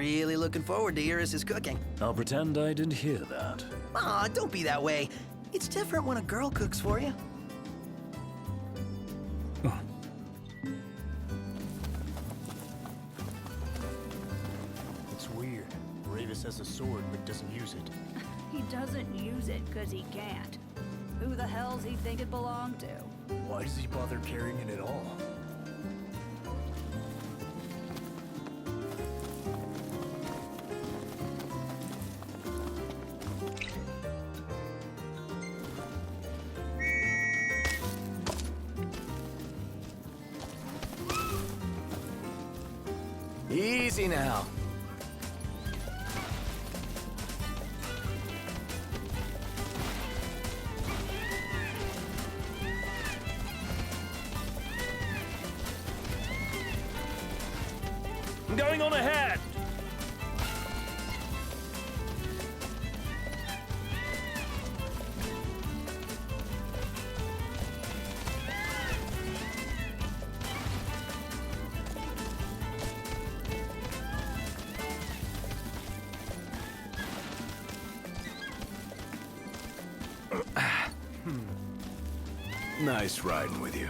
really looking forward to Iris' cooking. I'll pretend I didn't hear that. Aw, don't be that way. It's different when a girl cooks for you. It's weird. Ravis has a sword but doesn't use it. He doesn't use it because he can't. Who the hell's he think it belonged to? Why does he bother carrying it at all? Easy now. I'm going on ahead! Nice riding with you.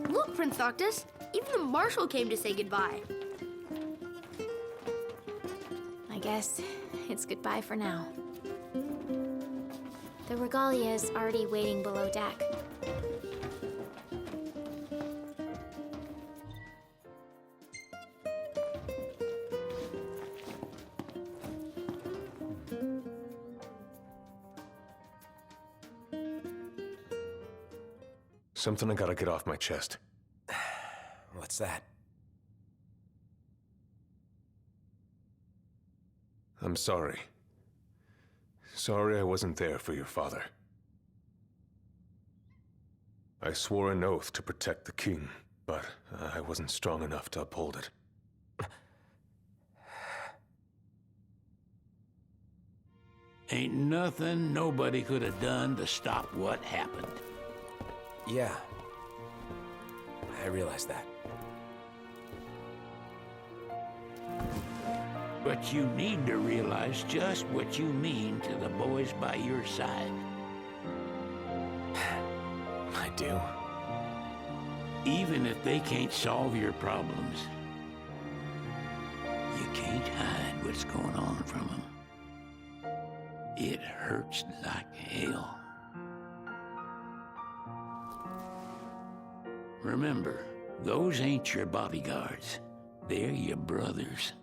Look, Prince Noctis, even the Marshal came to say goodbye. I guess it's goodbye for now. The regalia is already waiting below deck. Something I gotta get off my chest. What's that? I'm sorry. Sorry I wasn't there for your father. I swore an oath to protect the king, but I wasn't strong enough to uphold it. Ain't nothing nobody could have done to stop what happened. Yeah. I realize that. But you need to realize just what you mean to the boys by your side. I do. Even if they can't solve your problems, you can't hide what's going on from them. It hurts like hell. Remember, those ain't your bodyguards. They're your brothers.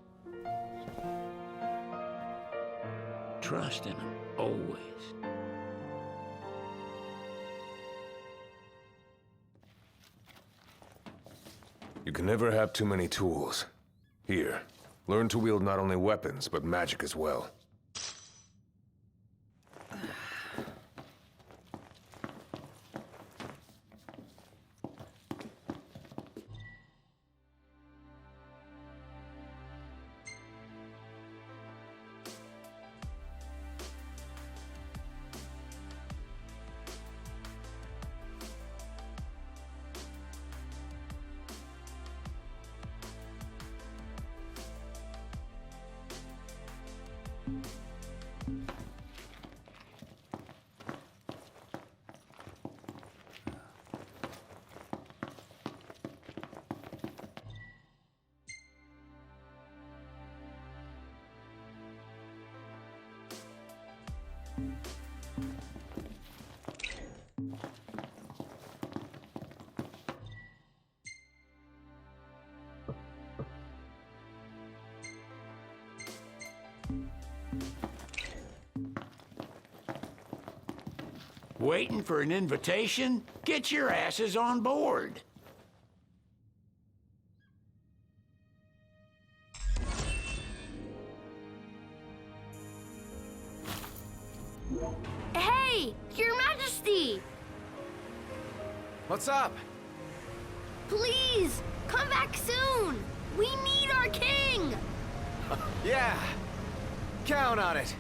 Trust in them, always. You can never have too many tools. Here, learn to wield not only weapons, but magic as well. Waiting for an invitation? Get your asses on board. Hey, Your Majesty! What's up? Please, come back soon! We need our king! Yeah. Count on it.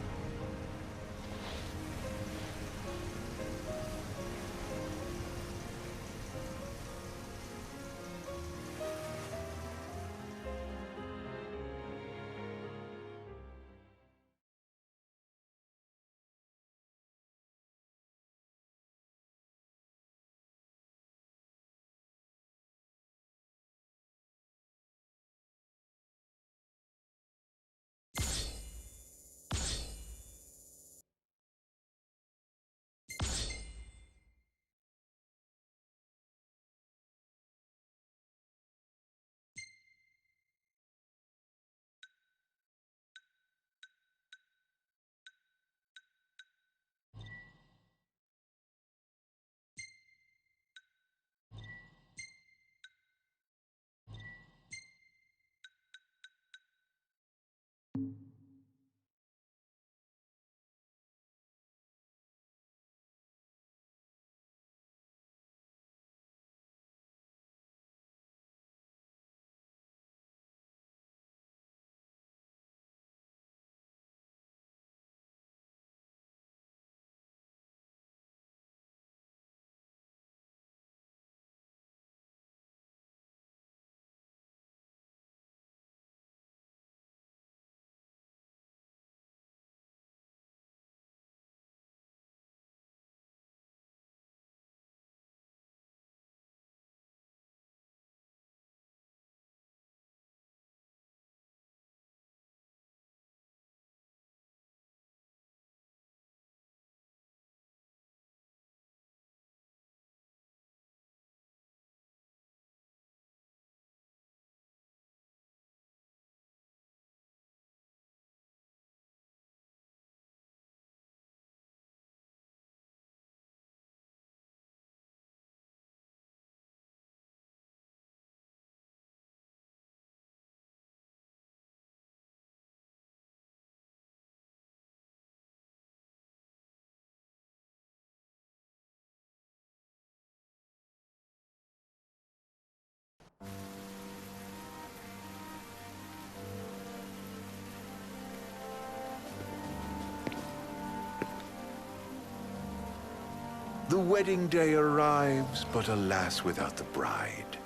The wedding day arrives, but alas, without the bride.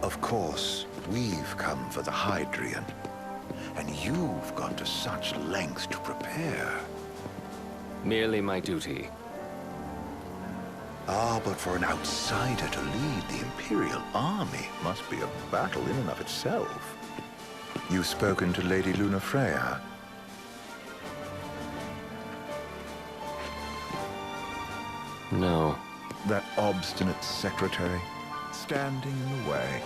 Of course, We've come for the Hydrian, and you've gone to such lengths to prepare. Merely my duty. Ah, but for an outsider to lead the Imperial army must be a battle in and of itself. You've spoken to Lady Lunafreya. No. That obstinate secretary, standing in the way,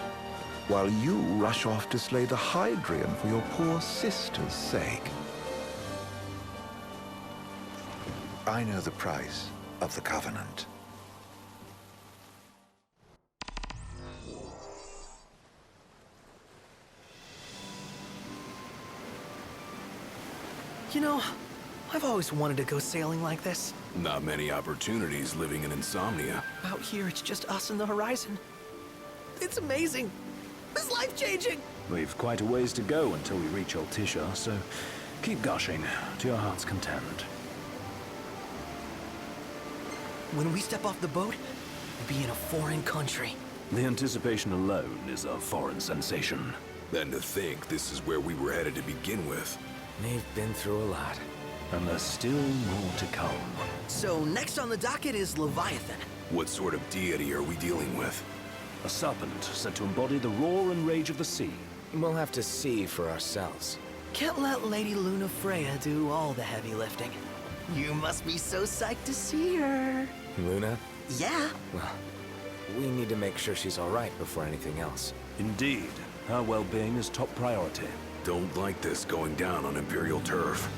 while you rush off to slay the Hydrian for your poor sister's sake. I know the price of the Covenant. You know, I've always wanted to go sailing like this. Not many opportunities living in Insomnia. Out here, it's just us and the horizon. It's amazing. It's life-changing. We've quite a ways to go until we reach Altissia, so keep gushing to your heart's content. When we step off the boat, we'll be in a foreign country. The anticipation alone is a foreign sensation. Then to think this is where we were headed to begin with. They've been through a lot. And there's still more to come. So next on the docket is Leviathan. What sort of deity are we dealing with? A serpent said to embody the roar and rage of the sea. We'll have to see for ourselves. Can't let Lady Lunafreya do all the heavy lifting. You must be so psyched to see her. Luna? Yeah. Well, we need to make sure she's all right before anything else. Indeed, her well-being is top priority. Don't like this going down on Imperial turf.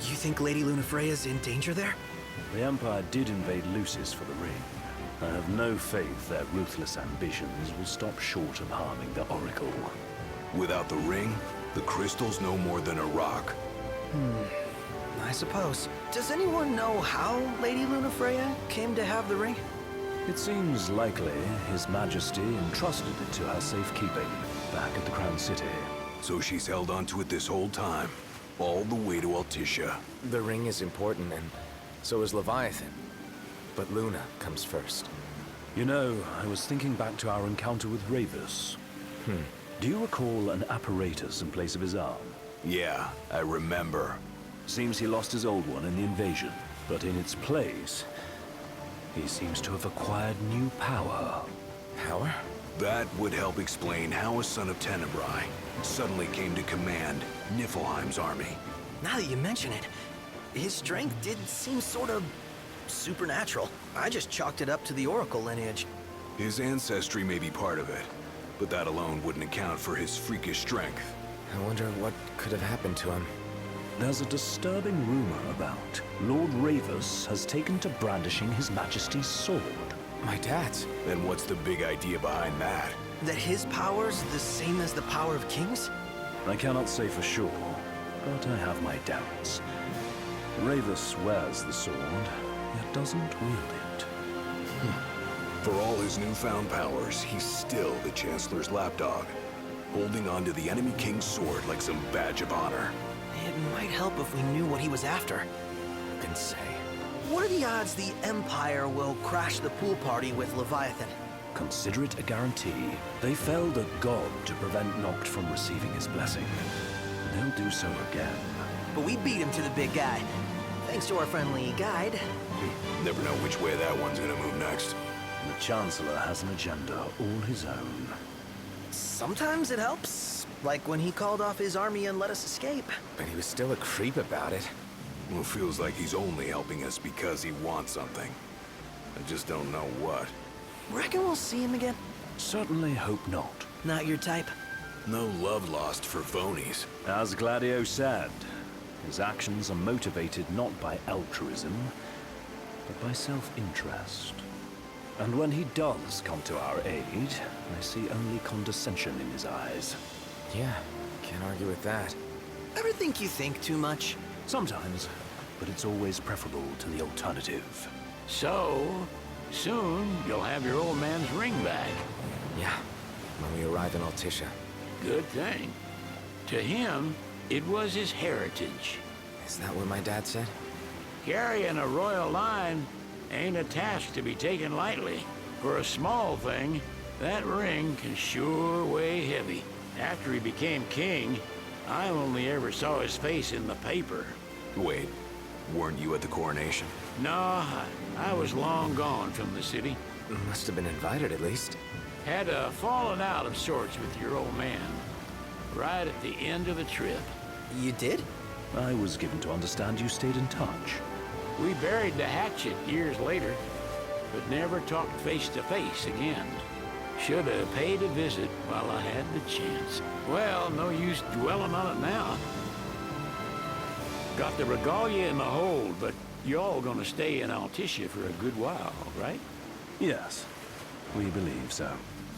You think Lady Lunafreya's in danger there? The Empire did invade Lucis for the ring. I have no faith their ruthless ambitions will stop short of harming the Oracle. Without the ring, the crystal's no more than a rock. I suppose. Does anyone know how Lady Lunafreya came to have the ring? It seems likely His Majesty entrusted it to her safekeeping back at the Crown City. So she's held onto it this whole time, all the way to Altissia. The ring is important, and so is Leviathan. But Luna comes first. You know, I was thinking back to our encounter with Ravus. Do you recall an apparatus in place of his arm? Yeah, I remember. Seems he lost his old one in the invasion, but in its place, he seems to have acquired new power. Power? That would help explain how a son of Tenebrae suddenly came to command Niflheim's army. Now that you mention it, his strength did seem sort of supernatural. I just chalked it up to the Oracle lineage. His ancestry may be part of it, but that alone wouldn't account for his freakish strength. I wonder what could have happened to him. There's a disturbing rumor about Lord Ravus has taken to brandishing His Majesty's sword. My dad's. Then what's the big idea behind that? That his power's the same as the power of kings? I cannot say for sure, but I have my doubts. Ravus wears the sword, yet doesn't wield it. For all his newfound powers, he's still the Chancellor's lapdog, holding on to the enemy king's sword like some badge of honor. It might help if we knew what he was after. Who can say? What are the odds the Empire will crash the pool party with Leviathan? Consider it a guarantee. They felled a god to prevent Noct from receiving his blessing. They'll do so again. But we beat him to the big guy, thanks to our friendly guide. Never know which way that one's gonna move next. The Chancellor has an agenda all his own. Sometimes it helps, like when he called off his army and let us escape. But he was still a creep about it. Well, it feels like he's only helping us because he wants something. I just don't know what. Reckon we'll see him again? Certainly hope not. Not your type? No love lost for phonies. As Gladio said, his actions are motivated not by altruism, but by self-interest. And when he does come to our aid, I see only condescension in his eyes. Yeah, can't argue with that. Ever think you think too much? Sometimes, but it's always preferable to the alternative. So, soon you'll have your old man's ring back. Yeah, when we arrive in Altissia. Good thing. To him, it was his heritage. Is that what my dad said? Carrying a royal line ain't a task to be taken lightly. For a small thing, that ring can sure weigh heavy. After he became king, I only ever saw his face in the paper. Wait, weren't you at the coronation? No, I was long gone from the city. Must have been invited at least. Had a falling out of sorts with your old man. Right at the end of the trip. You did? I was given to understand you stayed in touch. We buried the hatchet years later, but never talked face to face again. Should have paid a visit while I had the chance. Well, no use dwelling on it now. Got the regalia in the hold, but y'all gonna stay in Altissia for a good while, right? Yes, we believe so.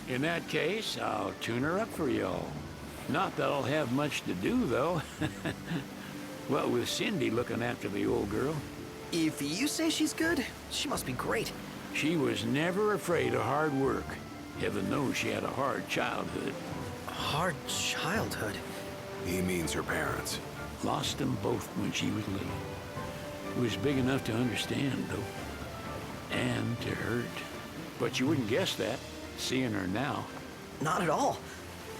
In that case, I'll tune her up for y'all. Not that I'll have much to do, though. Well, with Cindy looking after the old girl. If you say she's good, she must be great. She was never afraid of hard work. Heaven knows she had a hard childhood. Hard childhood? He means her parents. Lost them both when she was little. Was big enough to understand, though. And to hurt. But you wouldn't guess that, seeing her now. Not at all.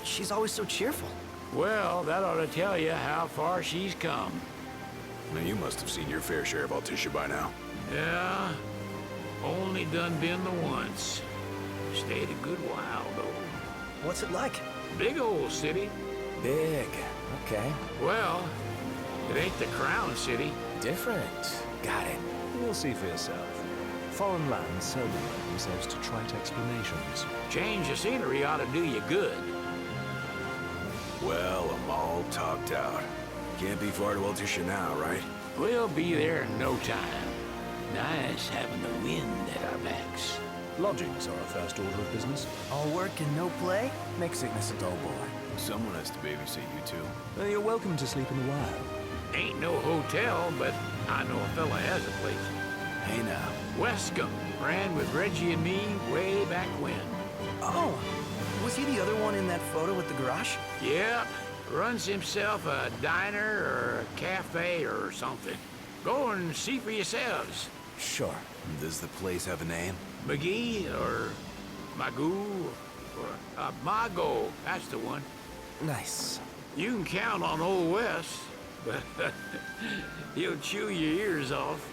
She's always so cheerful. Well, that ought to tell you how far she's come. Now, you must have seen your fair share of Altissia by now. Yeah, only done been the once. Stayed a good while, though. What's it like? Big old city. Big. Okay. Well, it ain't the crown city. Different. Got it. You'll see for yourself. Foreign lands seldom lend themselves to trite explanations. Change of scenery ought to do you good. Well, I'm all talked out. Can't be far to Altissia now, right? We'll be there in no time. Nice having the wind at our backs. Lodgings are our first order of business. All work and no play? Make sickness a dull boy. Someone has to babysit you two. You're welcome to sleep in the wild. Ain't no hotel, but I know a fella has a place. Hey now. Westcomb ran with Reggie and me way back when. Oh, was he the other one in that photo with the garage? Yep, runs himself a diner or a cafe or something. Go and see for yourselves. Sure. Does the place have a name? McGee or Magoo or Mago, that's the one. Nice. You can count on Old West, but he'll chew your ears off.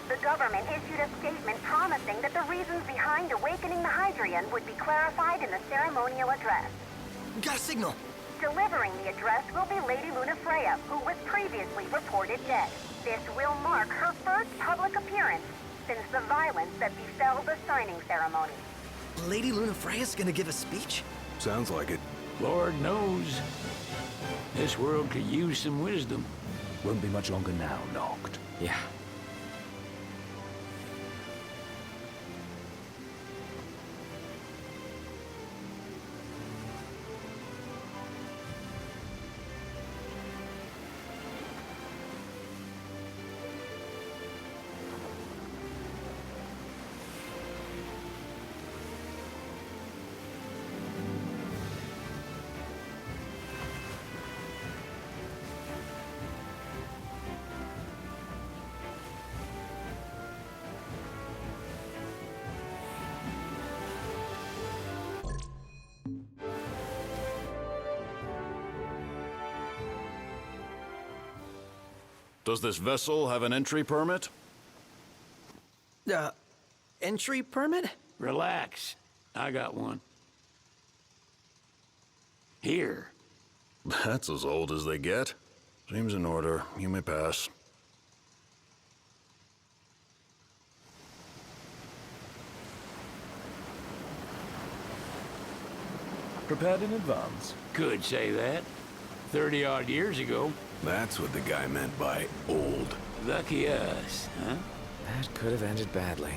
The government issued a statement promising that the reasons behind awakening the Hydrian would be clarified in the ceremonial address. Got a signal. Delivering the address will be Lady Luna Freya, who was previously reported dead. This will mark her first public appearance since the violence that befell the signing ceremony. Lady Luna Freya's gonna give a speech? Sounds like it. Lord knows. This world could use some wisdom. Won't be much longer now, Noct. Yeah. Does this vessel have an entry permit? Entry permit? Relax. I got one. Here. That's as old as they get. Seems in order. You may pass. Prepared in advance? Could say that. 30-odd years ago. That's what the guy meant by old. Lucky us, huh? That could have ended badly.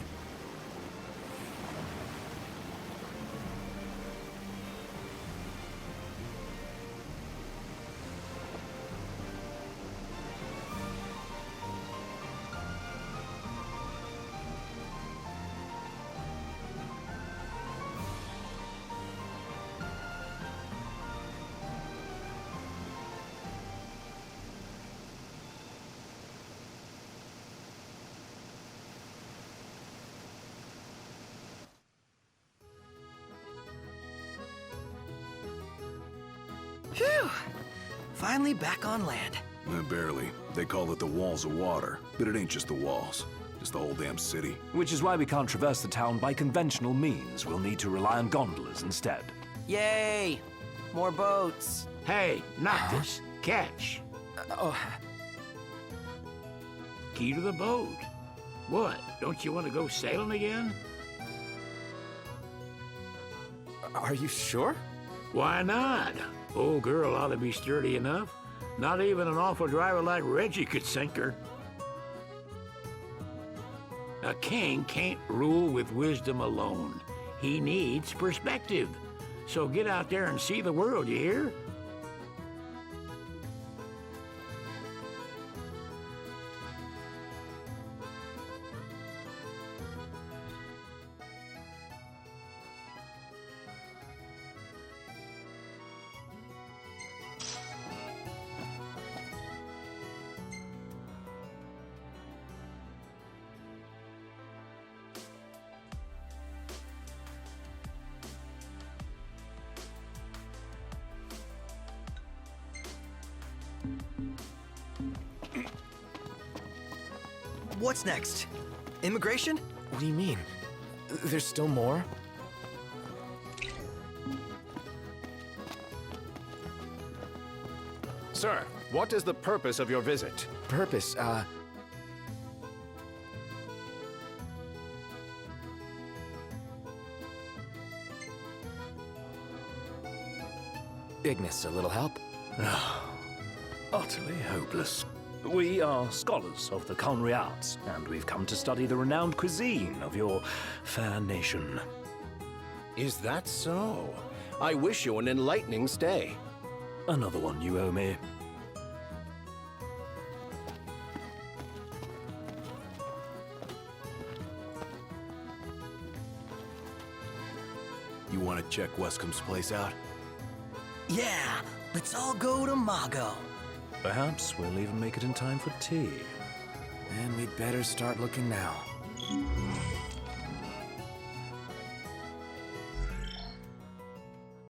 Phew! Finally back on land. Barely. They call it the Walls of Water, but it ain't just the walls. It's the whole damn city. Which is why we can't traverse the town by conventional means. We'll need to rely on gondolas instead. Yay! More boats. Hey, Noctis, catch. Oh, Key to the boat. What? Don't you want to go sailing again? Are you sure? Why not? Old girl ought to be sturdy enough. Not even an awful driver like Reggie could sink her. A king can't rule with wisdom alone. He needs perspective. So get out there and see the world, you hear? what's next? Immigration? What do you mean? There's still more? Sir, what is the purpose of your visit? Purpose, Ignis, a little help? Utterly hopeless. We are scholars of the culinary arts, and we've come to study the renowned cuisine of your fair nation. Is that so? I wish you an enlightening stay. Another one you owe me. You want to check Wescomb's place out? Yeah, let's all go to Mago. Perhaps we'll even make it in time for tea. And we'd better start looking now.